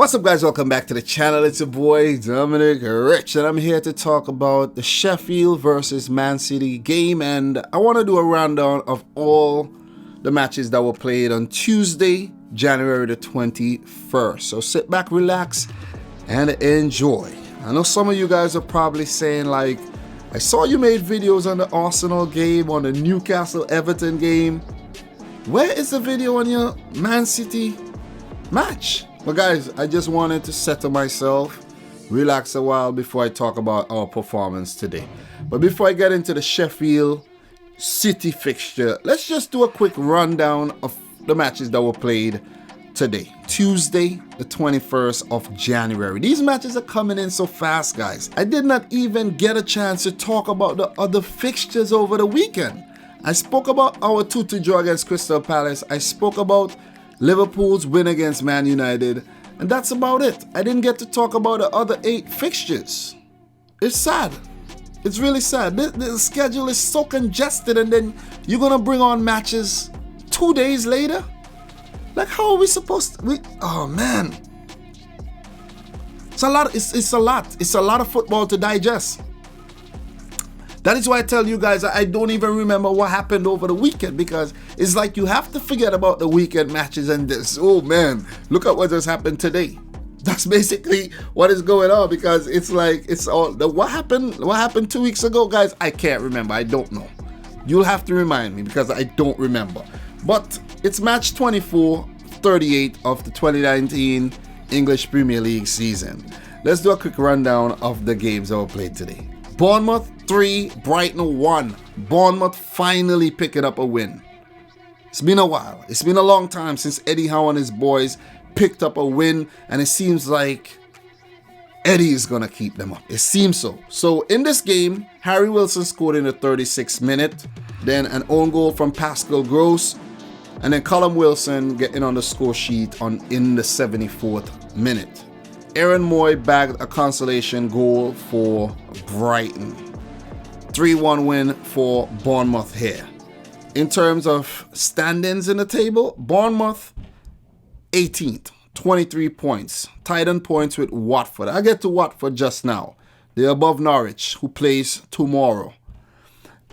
What's up, guys? Welcome back to the channel. It's your boy Dominic Rich, and I'm here to talk about the Sheffield versus Man City game, and I want to do a rundown of all the matches that were played on Tuesday, January the 21st. So sit back, relax, and enjoy. I know some of you guys are probably saying, like, I saw you made videos on the Arsenal game, on the Newcastle Everton game. Where is the video on your Man City match? But guys, I just wanted to settle myself, relax a while before I talk about our performance today. But before I get into the Sheffield City fixture, let's just do a quick rundown of the matches that were played today, Tuesday, the 21st of January. These matches are coming in so fast, guys. I did not even get a chance to talk about the other fixtures over the weekend. I spoke about our 2-2 draw against Crystal Palace. I spoke about Liverpool's win against Man United, and that's about it. I didn't get to talk about the other 8 fixtures. It's sad. It's really sad. The schedule is so congested, and then you're gonna bring on matches 2 days later? Like, how are we supposed to? Oh man, it's a lot. It's a lot. It's a lot of football to digest. That is why I tell you guys I don't even remember what happened over the weekend, because it's like you have to forget about the weekend matches and this. Oh man, look at what just happened today. That's basically what is going on, because it's like it's all the what happened 2 weeks ago, guys. I can't remember. I don't know. You'll have to remind me, because I don't remember. But it's match 24-38 of the 2019 English Premier League season. Let's do a quick rundown of the games that were played today. Bournemouth 3, Brighton 1. Bournemouth finally picking up a win. It's been a while. It's been a long time since Eddie Howe and his boys picked up a win, and it seems like Eddie is going to keep them up. It seems so. So in this game, Harry Wilson scored in the 36th minute, then an own goal from Pascal Gross, and then Callum Wilson getting on the score sheet in the 74th minute. Aaron Moy bagged a consolation goal for Brighton. 3-1 win for Bournemouth here. In terms of standings in the table, Bournemouth 18th, 23 points. Tied on points with Watford. I'll get to Watford just now. They're above Norwich, who plays tomorrow.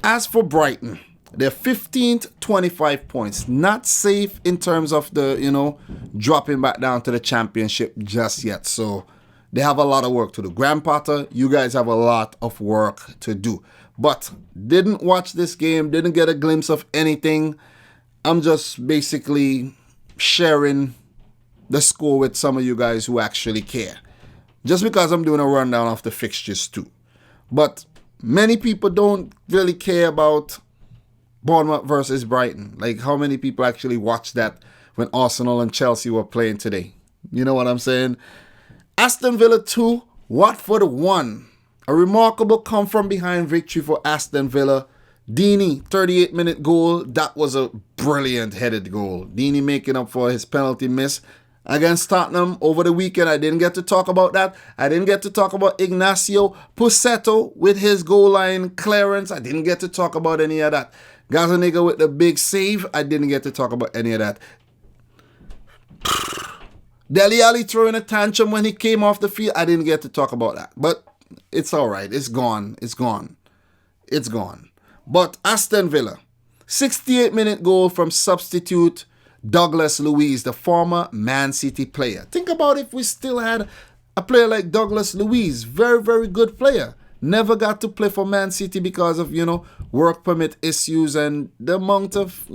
As for Brighton, they're 15th, 25 points. Not safe in terms of the, dropping back down to the championship just yet. So they have a lot of work to do. Graham Potter, you guys have a lot of work to do. But didn't watch this game, didn't get a glimpse of anything. I'm just basically sharing the score with some of you guys who actually care. Just because I'm doing a rundown of the fixtures too. But many people don't really care about Bournemouth versus Brighton. Like, how many people actually watched that when Arsenal and Chelsea were playing today? You know what I'm saying? Aston Villa 2, Watford 1. A remarkable come-from-behind victory for Aston Villa. Deeney, 38-minute goal. That was a brilliant headed goal. Deeney making up for his penalty miss against Tottenham over the weekend. I didn't get to talk about that. I didn't get to talk about Ignacio Pussetto with his goal line clearance. I didn't get to talk about any of that. Gazaniga with the big save. I didn't get to talk about any of that. Dele Alli throwing a tantrum when he came off the field. I didn't get to talk about that. But it's all right. It's gone. It's gone. It's gone. But Aston Villa, 68-minute goal from substitute Douglas Luiz, the former Man City player. Think about if we still had a player like Douglas Luiz. Very, very good player. Never got to play for Man City because of, work permit issues and the amount of,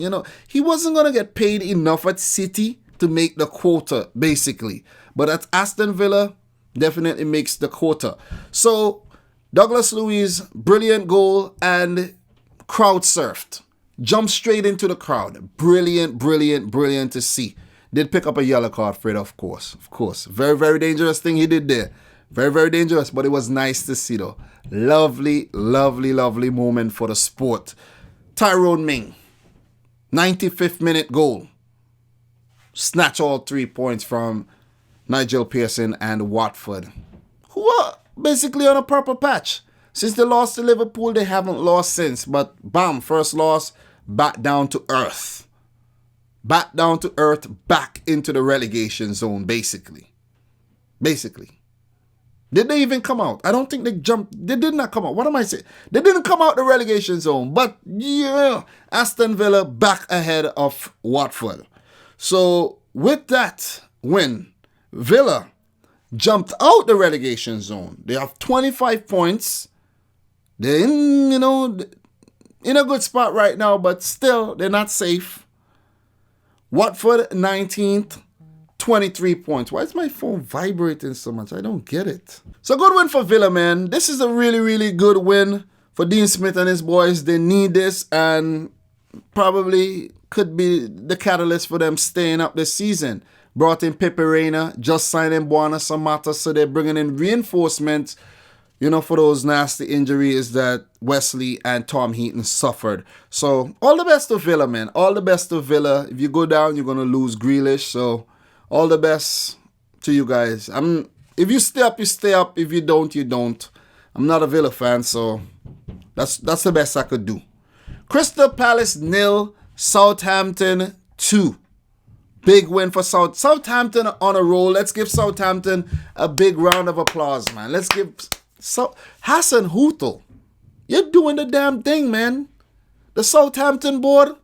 he wasn't going to get paid enough at City to make the quota, basically. But at Aston Villa, definitely makes the quota. So, Douglas Luiz, brilliant goal, and crowd surfed. Jumped straight into the crowd. Brilliant, brilliant, brilliant to see. Did pick up a yellow card for it, of course. Of course. Very, very dangerous thing he did there. Very, very dangerous, but it was nice to see, though. Lovely, lovely, lovely moment for the sport. Tyrone Ming, 95th minute goal. Snatch all 3 points from Nigel Pearson and Watford, who are basically on a purple patch. Since they lost to Liverpool, they haven't lost since. But bam, first loss, back down to earth. Back down to earth, back into the relegation zone, basically. basically. Did they even come out? I don't think they jumped. They did not come out. What am I saying? They didn't come out the relegation zone. But yeah, Aston Villa back ahead of Watford. So with that win, Villa jumped out the relegation zone. They have 25 points. They're in a good spot right now, but still they're not safe. Watford 19th. 23 points. Why is my phone vibrating so much? I don't get it. So good win for Villa, man. This is a really, really good win for Dean Smith and his boys. They need this and probably could be the catalyst for them staying up this season. Brought in Pepe Reina, just signed in Buona Samata, so they're bringing in reinforcements, for those nasty injuries that Wesley and Tom Heaton suffered. So all the best to Villa, man. All the best to Villa. If you go down, you're going to lose Grealish, so all the best to you guys. If you stay up, you stay up. If you don't, you don't. I'm not a Villa fan, so that's the best I could do. Crystal Palace 0, Southampton 2. Big win for Southampton on a roll. Let's give Southampton a big round of applause, man. Let's give Hassan Hutel. You're doing the damn thing, man. The Southampton board,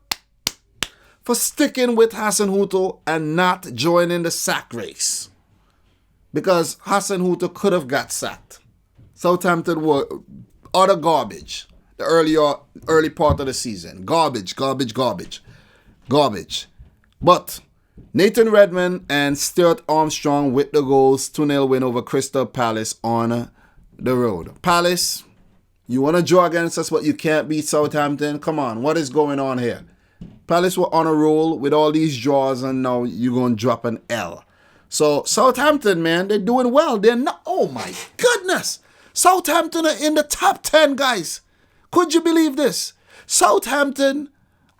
for sticking with Hassan Hutel and not joining the sack race. Because Hassan Hutel could have got sacked. Southampton were utter garbage the early part of the season. Garbage. But Nathan Redmond and Stuart Armstrong with the goals. 2-0 win over Crystal Palace on the road. Palace, you want to draw against us, but you can't beat Southampton? Come on, what is going on here? Palace were on a roll with all these draws, and now you're going to drop an L. So, Southampton, man, they're doing well. They're not... Oh, my goodness. Southampton are in the top 10, guys. Could you believe this? Southampton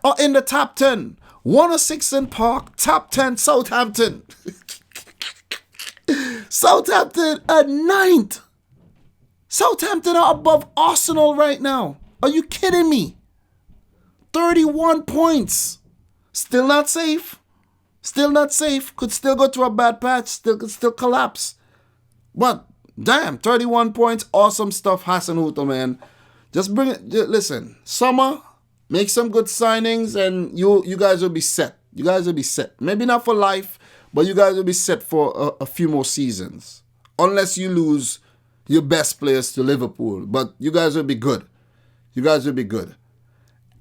are in the top 10. 106 Park, top 10, Southampton. Southampton at 9th. Southampton are above Arsenal right now. Are you kidding me? 31 points. Still not safe. Could still go through a bad patch. Could still collapse. But, damn, 31 points. Awesome stuff, Hassan Hutel, man. Just bring it. Listen, summer, make some good signings, and you guys will be set. Maybe not for life, but you guys will be set for a few more seasons. Unless you lose your best players to Liverpool. But you guys will be good.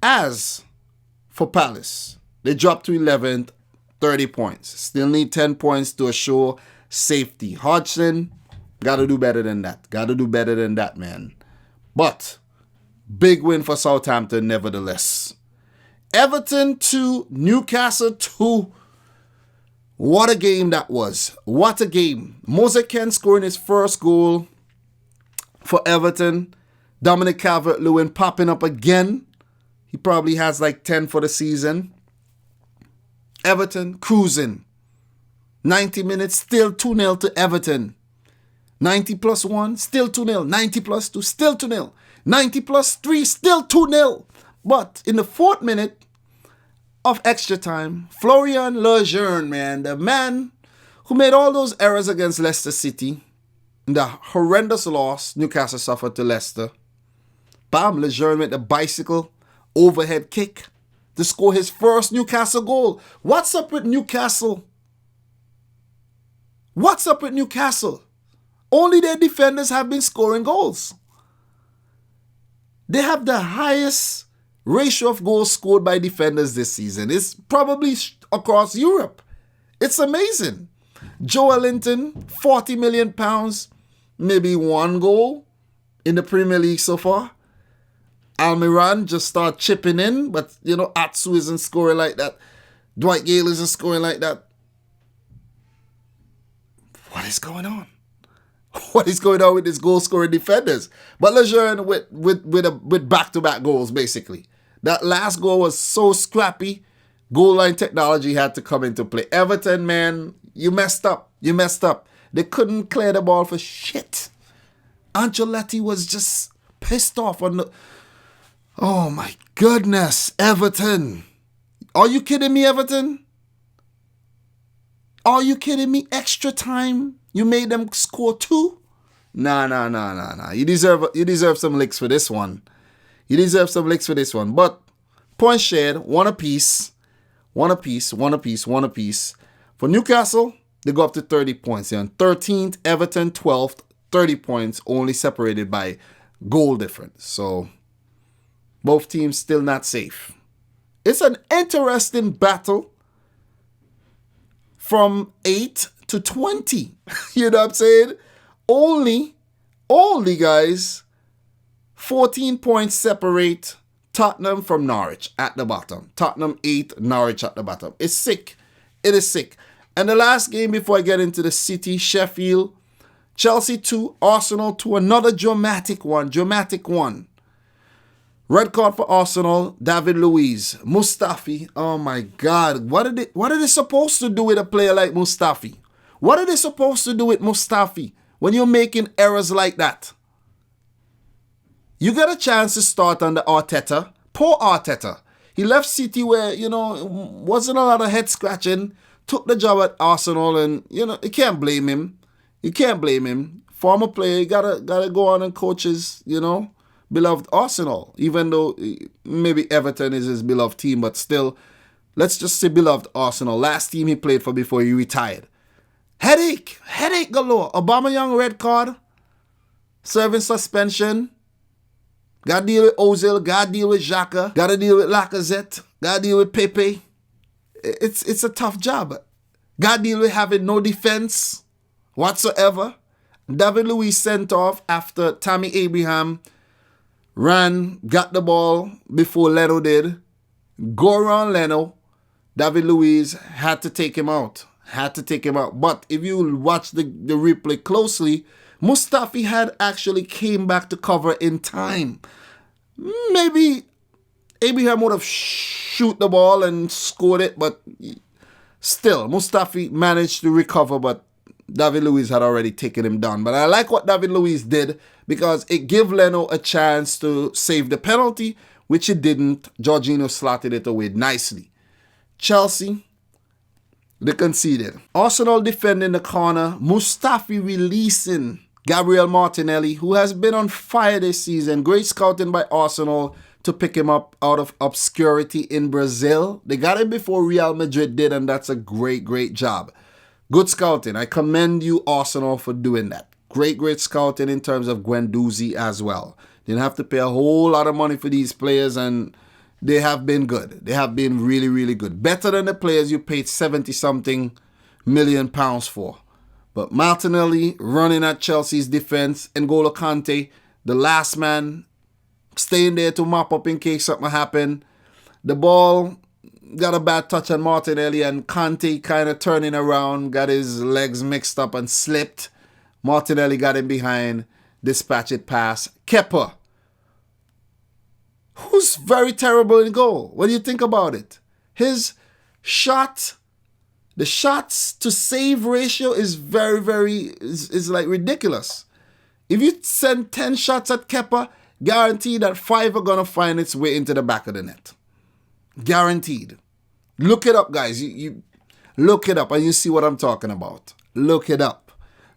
As for Palace, they dropped to 11th, 30 points. Still need 10 points to assure safety. Hodgson, got to do better than that. Man. But, big win for Southampton nevertheless. Everton 2, Newcastle 2. What a game that was. What a game. Mose Ken scoring his first goal for Everton. Dominic Calvert-Lewin popping up again. He probably has like 10 for the season. Everton cruising. 90 minutes, still 2-0 to Everton. 90 plus 1, still 2-0. 90 plus 2, still 2-0. 90 plus 3, still 2-0. But in the 4th minute of extra time, Florian Lejeune, man, the man who made all those errors against Leicester City, in the horrendous loss Newcastle suffered to Leicester. Bam, Lejeune with the bicycle overhead kick to score his first Newcastle goal. What's up with Newcastle? Only their defenders have been scoring goals. They have the highest ratio of goals scored by defenders this season. It's probably across Europe. It's amazing. Joe Linton, £40 million, maybe 1 goal in the Premier League so far. Almiron just start chipping in, but, Atsu isn't scoring like that. Dwight Gale isn't scoring like that. What is going on? What is going on with these goal-scoring defenders? But Lejeune with back-to-back goals, basically. That last goal was so scrappy, goal line technology had to come into play. Everton, man, you messed up. They couldn't clear the ball for shit. Ancelotti was just pissed off on the... Oh my goodness, Everton. Are you kidding me, Everton? Are you kidding me? Extra time, You made them score 2? Nah. You deserve some licks for this one. You deserve some licks for this one. But points shared, one apiece. For Newcastle, they go up to 30 points. They're on 13th, Everton 12th, 30 points, only separated by goal difference. So both teams still not safe. It's an interesting battle from 8 to 20. You know what I'm saying? Only guys, 14 points separate Tottenham from Norwich at the bottom. Tottenham 8, Norwich at the bottom. It's sick. It is sick. And the last game before I get into the City, Sheffield, Chelsea 2, Arsenal 2, another dramatic one. Red card for Arsenal, David Luiz. Mustafi, oh my God. What are they supposed to do with a player like Mustafi? What are they supposed to do with Mustafi when you're making errors like that? You got a chance to start under Arteta. Poor Arteta. He left City where, wasn't a lot of head scratching. Took the job at Arsenal and, you can't blame him. Former player, you gotta go on and coach his, beloved Arsenal. Even though maybe Everton is his beloved team, but still, let's just say beloved Arsenal. Last team he played for before he retired. Headache galore. Aubameyang red card. Serving suspension. Got to deal with Ozil. Got to deal with Xhaka. Got to deal with Lacazette. Got to deal with Pepe. It's a tough job. Got to deal with having no defense whatsoever. David Luiz sent off after Tammy Abraham got the ball before Leno did. Go around Leno. David Luiz had to take him out. But if you watch the replay closely, Mustafi had actually came back to cover in time. Maybe Abraham would have shoot the ball and scored it, but still, Mustafi managed to recover, but David Luiz had already taken him down. But I like what David Luiz did because it gave Leno a chance to save the penalty, which he didn't. Jorginho slotted it away nicely. Chelsea, they conceded. Arsenal defending the corner. Mustafi releasing Gabriel Martinelli, who has been on fire this season. Great scouting by Arsenal to pick him up out of obscurity in Brazil. They got him before Real Madrid did, and that's a great job. Good scouting. I commend you, Arsenal, for doing that. Great scouting in terms of Guendouzi as well. Didn't have to pay a whole lot of money for these players, and they have been good. They have been really good. Better than the players you paid 70-something million pounds for. But Martinelli running at Chelsea's defense. N'Golo Kante, the last man, staying there to mop up in case something happened. The ball got a bad touch on Martinelli, and Kante kind of turning around, got his legs mixed up and slipped. Martinelli got him behind, dispatched it past Kepa, who's very terrible in goal. When you think about it, his the shots to save ratio is is like ridiculous. If you send 10 shots at Kepa, guaranteed that 5 are going to find its way into the back of the net. Guaranteed. Look it up, guys. You look it up and you see what I'm talking about. Look it up.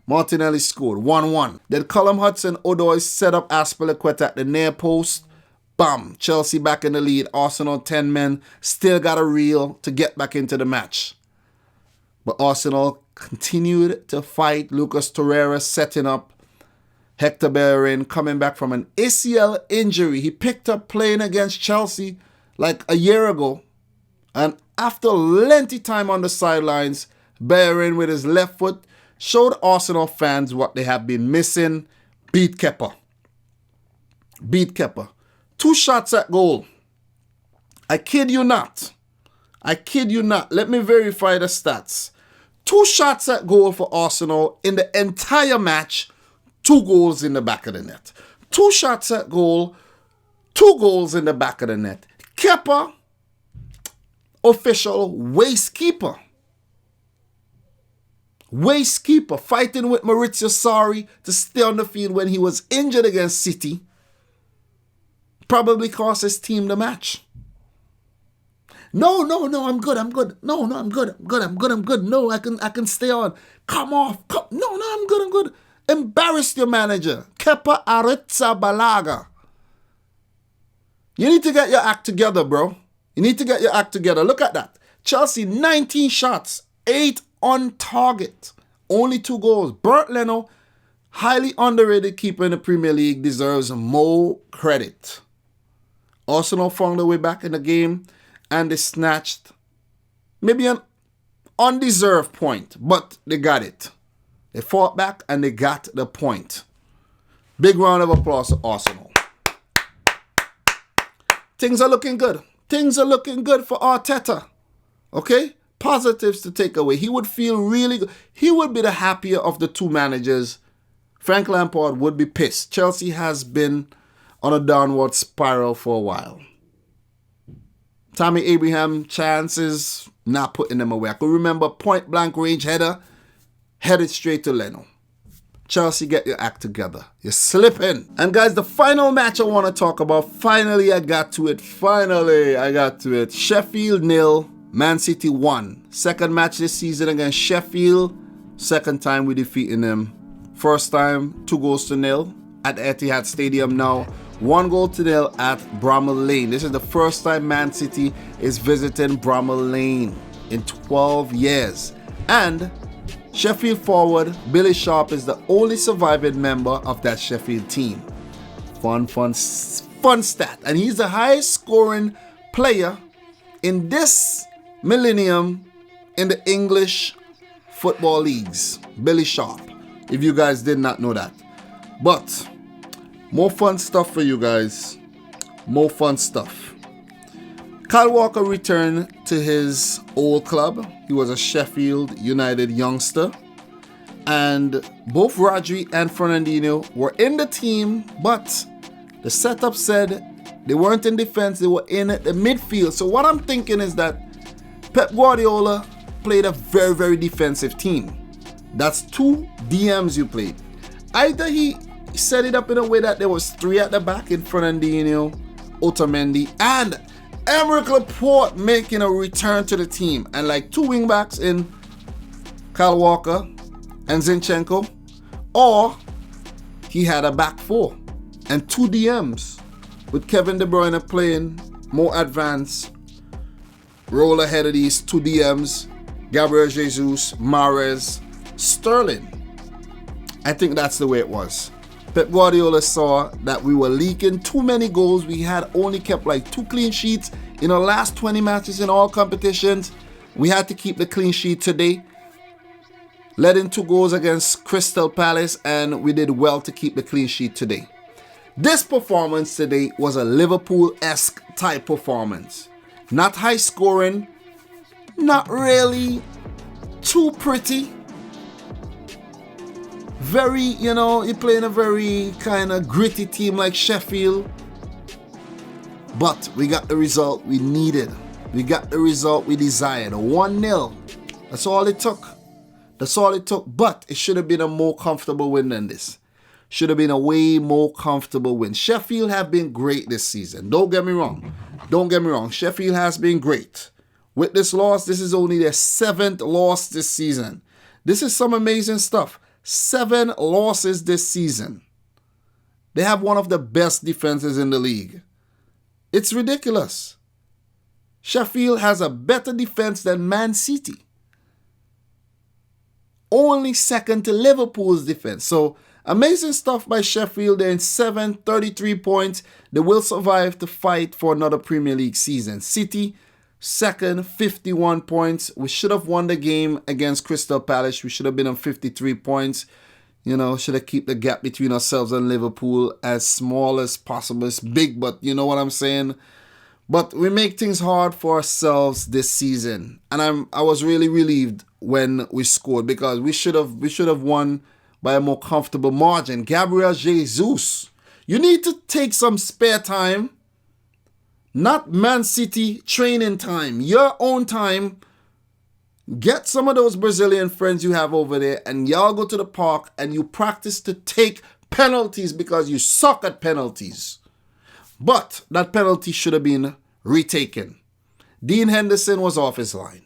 Martinelli scored 1-1. Then Callum Hudson-Odoi set up Azpilicueta at the near post. Bam. Chelsea back in the lead. Arsenal 10 men. Still got a reel to get back into the match. But Arsenal continued to fight. Lucas Torreira setting up. Hector Bellerin coming back from an ACL injury. He picked up playing against Chelsea like a year ago. And after lengthy time on the sidelines, Bellerin with his left foot showed Arsenal fans what they have been missing. Beat Kepa. 2 shots at goal. I kid you not. Let me verify the stats. 2 shots at goal for Arsenal in the entire match. 2 goals in the back of the net. 2 shots at goal. 2 goals in the back of the net. Kepa, official wastekeeper. Fighting with Maurizio Sarri to stay on the field when he was injured against City. Probably cost his team the match. No, I'm good. No, I'm good. No, I can stay on. Come off. No, I'm good. Embarrass your manager. Kepa Arrizabalaga. You need to get your act together, bro. You need to get your act together. Look at that. Chelsea, 19 shots, 8 on target. Only 2 goals. Bert Leno, highly underrated keeper in the Premier League, deserves more credit. Arsenal found their way back in the game and they snatched maybe an undeserved point, but they got it. They fought back and they got the point. Big round of applause to Arsenal. Things are looking good. Things are looking good for Arteta. Okay? Positives to take away. He would feel really good. He would be the happier of the 2 managers. Frank Lampard would be pissed. Chelsea has been on a downward spiral for a while. Tammy Abraham chances, not putting them away. I could remember point blank range header, headed straight to Leno. Chelsea, get your act together. You're slipping. And guys, the final match I want to talk about. Finally, I got to it. Sheffield 0, Man City 1. Second match this season against Sheffield. Second time we defeating them. First time, 2-0 at Etihad Stadium now. 1-0 at Bramall Lane. This is the first time Man City is visiting Bramall Lane in 12 years. And Sheffield forward Billy Sharp is the only surviving member of that Sheffield team. Fun stat. And he's the highest scoring player in this millennium in the English football leagues. Billy Sharp, if you guys did not know that. But more fun stuff for you guys. More fun stuff. Kyle Walker returned to his old club. He was a Sheffield United youngster. And both Rodri and Fernandinho were in the team, but the setup said they weren't in defense, they were in the midfield. So what I'm thinking is that Pep Guardiola played a very, very defensive team. That's 2 DMs you played. Either he set it up in a way that there was 3 at the back in Fernandinho, Otamendi, and Emerick Laporte making a return to the team, and like 2 wingbacks in Kyle Walker and Zinchenko, or he had a back 4 and 2 DMs with Kevin De Bruyne playing more advanced role ahead of these 2 DMs, Gabriel Jesus, Mahrez, Sterling. I think that's the way it was. Pep Guardiola saw that we were leaking too many goals. We had only kept like 2 clean sheets in the last 20 matches in all competitions. We had to keep the clean sheet today. Let in 2 goals against Crystal Palace, and we did well to keep the clean sheet today. This performance today was a Liverpool-esque type performance. Not high scoring, not really too pretty. Very, you're playing a very kind of gritty team like Sheffield. But we got the result we needed. We got the result we desired. 1-0. That's all it took. But it should have been a more comfortable win than this. Should have been a way more comfortable win. Sheffield have been great this season. Don't get me wrong. Sheffield has been great. With this loss, this is only their 7th loss this season. This is some amazing stuff. 7 losses this season. They have one of the best defenses in the league. It's ridiculous. Sheffield has a better defense than Man City. Only second to Liverpool's defense. So, amazing stuff by Sheffield. They're in 7th, 33 points. They will survive to fight for another Premier League season. City, 2nd, 51 points. We should have won the game against Crystal Palace. We should have been on 53 points. Should have kept the gap between ourselves and Liverpool as small as possible. It's big, but you know what I'm saying? But we make things hard for ourselves this season. And I was really relieved when we scored, because we should have won by a more comfortable margin. Gabriel Jesus, you need to take some spare time. Not Man City training time. Your own time. Get some of those Brazilian friends you have over there and y'all go to the park and you practice to take penalties because you suck at penalties. But that penalty should have been retaken. Dean Henderson was off his line.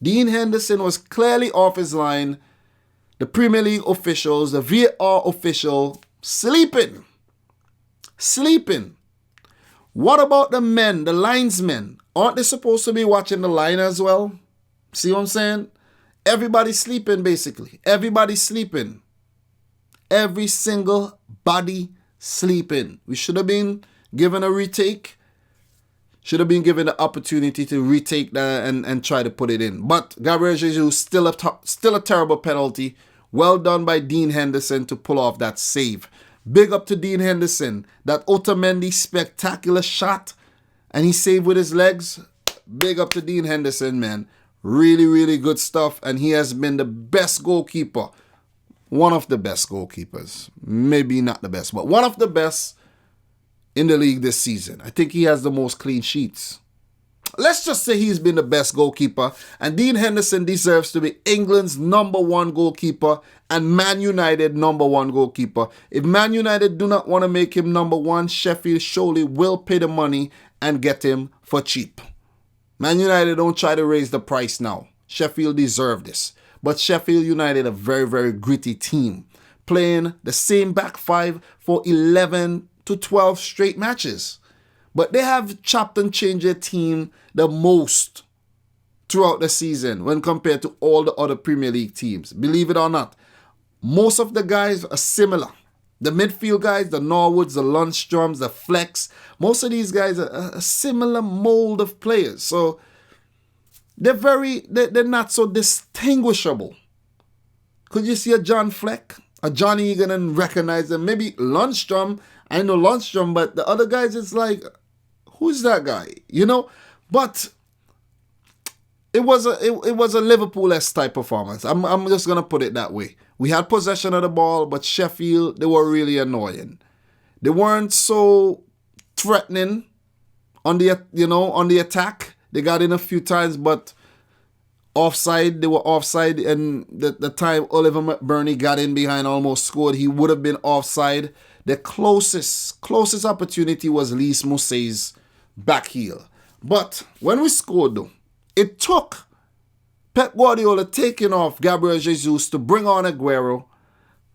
Dean Henderson was clearly off his line. The Premier League officials, the VAR official, sleeping. Sleeping. What about the men, the linesmen? Aren't they supposed to be watching the line as well? See what I'm saying? Everybody's sleeping, basically. Everybody's sleeping. Every single body sleeping. We should have been given a retake. Should have been given the opportunity to retake that and try to put it in. But Gabriel Jesus, still a terrible penalty. Well done by Dean Henderson to pull off that save. Big up to Dean Henderson. That Otamendi spectacular shot. And he saved with his legs. Big up to Dean Henderson, man. Really, really good stuff. And he has been the best goalkeeper. One of the best goalkeepers. Maybe not the best, but one of the best in the league this season. I think he has the most clean sheets. Let's just say he's been the best goalkeeper. And Dean Henderson deserves to be England's #1 goalkeeper and Man United #1 goalkeeper. If Man United do not want to make him #1, Sheffield surely will pay the money and get him for cheap. Man United don't try to raise the price now. Sheffield deserve this. But Sheffield United, a very, very gritty team, playing the same back five for 11 to 12 straight matches. But they have chopped and changed their team the most throughout the season when compared to all the other Premier League teams. Believe it or not, most of the guys are similar. The midfield guys, the Norwoods, the Lundstroms, the Flex, most of these guys are a similar mold of players. So they're not so distinguishable. Could you see a John Fleck, a John Egan and recognize them? Maybe Lundstrom, I know Lundstrom, but the other guys, it's like, who's that guy? You know? But it was a Liverpool-esque type performance. I'm just going to put it that way. We had possession of the ball, but Sheffield, they were really annoying. They weren't so threatening on the attack. They got in a few times, but offside, they were offside. And the time Oliver McBurney got in behind, almost scored, he would have been offside. The closest opportunity was Lys Mousset's back heel. But when we scored, though, it took Pep Guardiola taking off Gabriel Jesus to bring on Aguero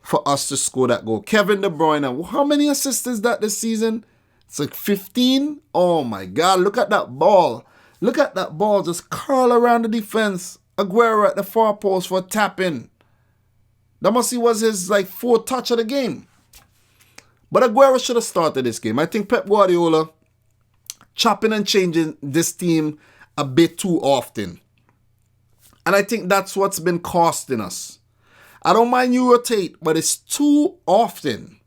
for us to score that goal. Kevin De Bruyne, how many assists is that this season? It's like 15. Oh my God, look at that ball. Look at that ball just curl around the defense. Aguero at the far post for a tap in. That must see was his like 4th touch of the game. But Aguero should have started this game. I think Pep Guardiola chopping and changing this team a bit too often. And I think that's what's been costing us. I don't mind you rotate, but it's too often.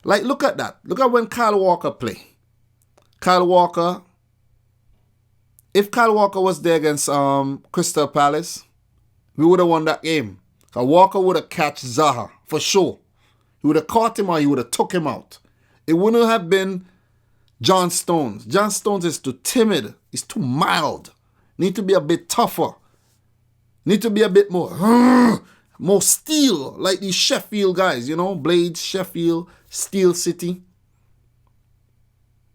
Like, look at that. Look at when Kyle Walker play. Kyle Walker, if Kyle Walker was there against Crystal Palace, we would have won that game. Kyle Walker would have catch Zaha, for sure. He would have caught him or he would have took him out. It wouldn't have been John Stones. John Stones is too timid. He's too mild. Need to be a bit tougher. Need to be a bit more steel, like these Sheffield guys, you know, Blades, Sheffield, Steel City.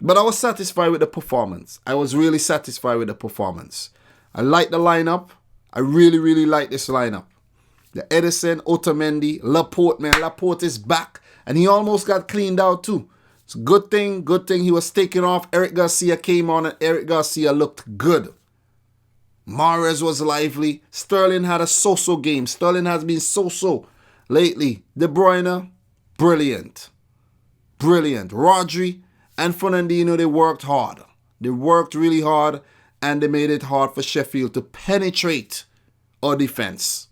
But I was satisfied with the performance. I was really satisfied with the performance. I like the lineup. I really, really like this lineup. The Edison, Otamendi, Laporte, man. Laporte is back. And he almost got cleaned out too. It's a good thing he was taken off. Eric Garcia came on and Eric Garcia looked good. Mahrez was lively. Sterling had a so-so game. Sterling has been so-so lately. De Bruyne, brilliant. Brilliant. Rodri and Fernandinho, they worked hard. They worked really hard and they made it hard for Sheffield to penetrate our defense.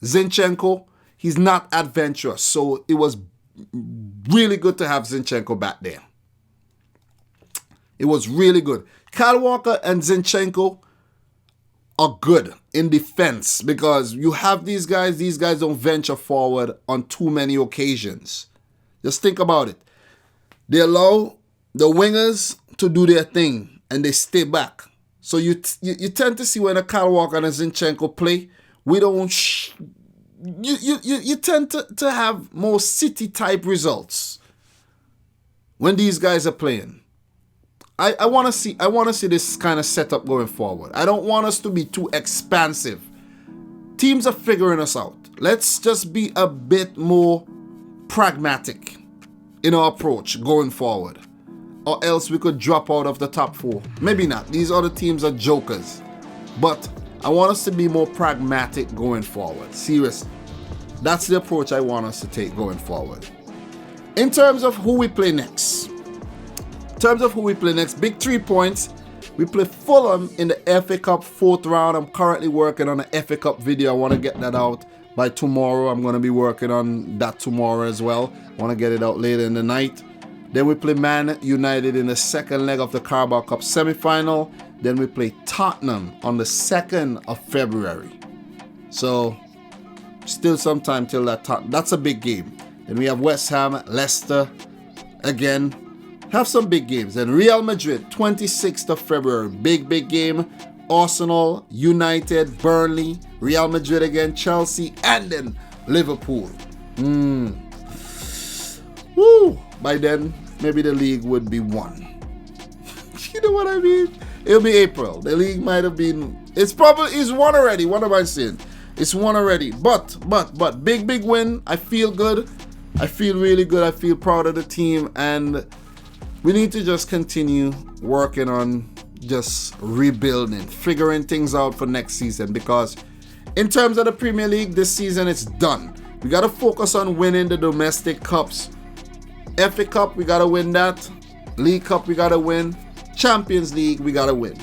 Zinchenko, he's not adventurous, so it was really good to have Zinchenko back there. It was really good. Kyle Walker and Zinchenko are good in defense because you have these guys don't venture forward on too many occasions. Just think about it. They allow the wingers to do their thing and they stay back. So you tend to see when a Kyle Walker and a Zinchenko play, we don't... You tend to have more City-type results when these guys are playing. I want to see this kind of setup going forward. I don't want us to be too expansive. Teams are figuring us out. Let's just be a bit more pragmatic in our approach going forward. Or else we could drop out of the top 4. Maybe not. These other teams are jokers. But I want us to be more pragmatic going forward. Seriously. That's the approach I want us to take going forward. In terms of who we play next. Big 3 points. We play Fulham in the FA Cup 4th round. I'm currently working on an FA Cup video. I want to get that out by tomorrow. I'm going to be working on that tomorrow as well. I want to get it out later in the night. Then we play Man United in the second leg of the Carabao Cup semi-final. Then we play Tottenham on the 2nd of February. So, still some time till that. That's a big game. Then we have West Ham, Leicester. Again, have some big games. Then Real Madrid, 26th of February. Big game. Arsenal, United, Burnley, Real Madrid again, Chelsea, and then Liverpool. Woo! By then, maybe the league would be won. You know what I mean? It'll be April. The league might have been... It's won already. What am I saying? It's won already. But, big win. I feel good. I feel really good. I feel proud of the team. And we need to just continue working on just rebuilding, figuring things out for next season. Because in terms of the Premier League, this season it's done. We got to focus on winning the domestic cups. FA Cup, we got to win that. League Cup, we got to win. Champions League, we got to win.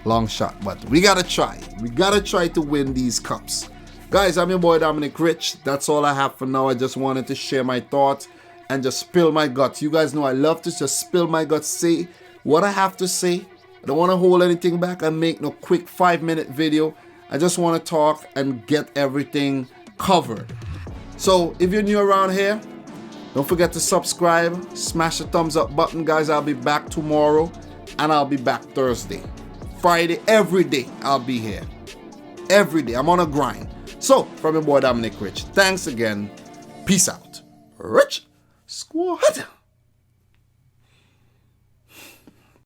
Long shot, but we got to try. We got to try to win these cups. Guys, I'm your boy Dominic Rich. That's all I have for now. I just wanted to share my thoughts and just spill my guts. You guys know I love to just spill my guts, say what I have to say. I don't want to hold anything back and make no quick 5-minute video. I just want to talk and get everything covered. So if you're new around here, don't forget to subscribe, smash the thumbs up button, guys. I'll be back tomorrow and I'll be back Thursday, Friday, every day I'll be here. Every day, I'm on a grind. So, from your boy Dominic Rich, thanks again. Peace out. Rich Squad.